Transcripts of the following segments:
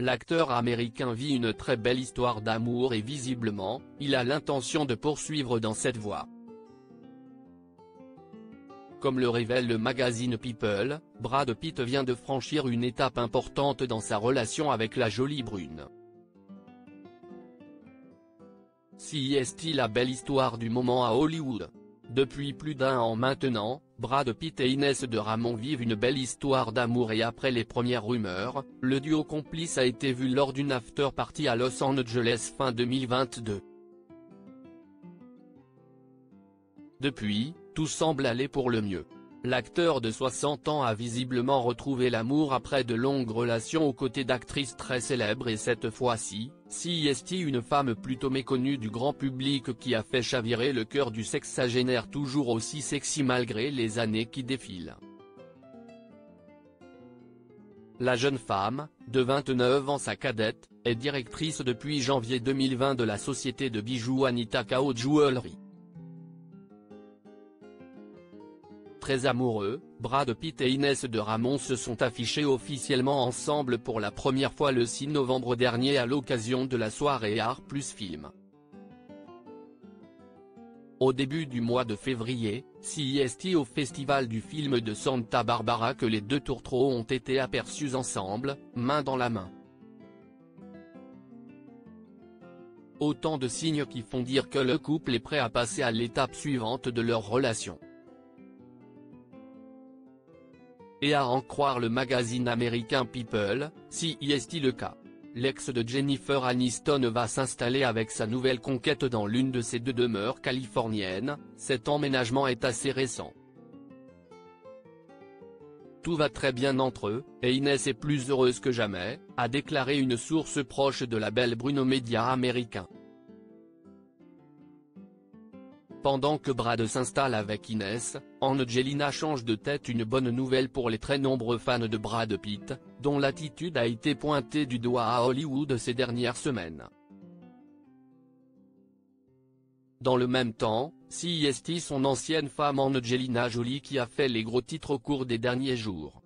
l'acteur américain vit une très belle histoire d'amour et visiblement, il a l'intention de poursuivre dans cette voie. Comme le révèle le magazine People, Brad Pitt vient de franchir une étape importante dans sa relation avec la jolie brune. Si est-il la belle histoire du moment à Hollywood? Depuis plus d'un an maintenant, Brad Pitt et Inès de Ramon vivent une belle histoire d'amour et après les premières rumeurs, le duo complice a été vu lors d'une after-party à Los Angeles fin 2022. Depuis, tout semble aller pour le mieux. L'acteur de 60 ans a visiblement retrouvé l'amour après de longues relations aux côtés d'actrices très célèbres et cette fois-ci, est une femme plutôt méconnue du grand public qui a fait chavirer le cœur du sexagénaire toujours aussi sexy malgré les années qui défilent. La jeune femme, de 29 ans sa cadette, est directrice depuis janvier 2020 de la société de bijoux Anita Kao Jewelry. Très amoureux, Brad Pitt et Inès de Ramon se sont affichés officiellement ensemble pour la première fois le 6 novembre dernier à l'occasion de la soirée Art Plus Film. Au début du mois de février, c'est au festival du film de Santa Barbara que les deux tourtereaux ont été aperçus ensemble, main dans la main. Autant de signes qui font dire que le couple est prêt à passer à l'étape suivante de leur relation. Et à en croire le magazine américain People, si est le cas. L'ex de Jennifer Aniston va s'installer avec sa nouvelle conquête dans l'une de ses deux demeures californiennes, cet emménagement est assez récent. Tout va très bien entre eux, et Inès est plus heureuse que jamais, a déclaré une source proche de la belle brune aux médias américains. Pendant que Brad s'installe avec Inès, Angelina change de tête, une bonne nouvelle pour les très nombreux fans de Brad Pitt, dont l'attitude a été pointée du doigt à Hollywood ces dernières semaines. Dans le même temps, c'est son ancienne femme Angelina Jolie qui a fait les gros titres au cours des derniers jours.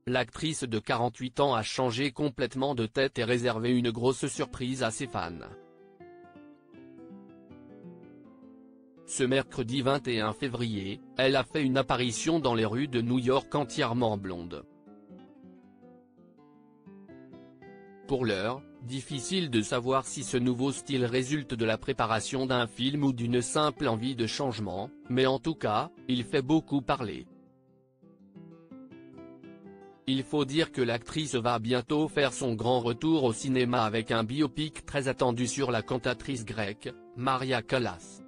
L'actrice de 48 ans a changé complètement de tête et réservé une grosse surprise à ses fans. Ce mercredi 21 février, elle a fait une apparition dans les rues de New York entièrement blonde. Pour l'heure, difficile de savoir si ce nouveau style résulte de la préparation d'un film ou d'une simple envie de changement, mais en tout cas, il fait beaucoup parler. Il faut dire que l'actrice va bientôt faire son grand retour au cinéma avec un biopic très attendu sur la cantatrice grecque, Maria Callas.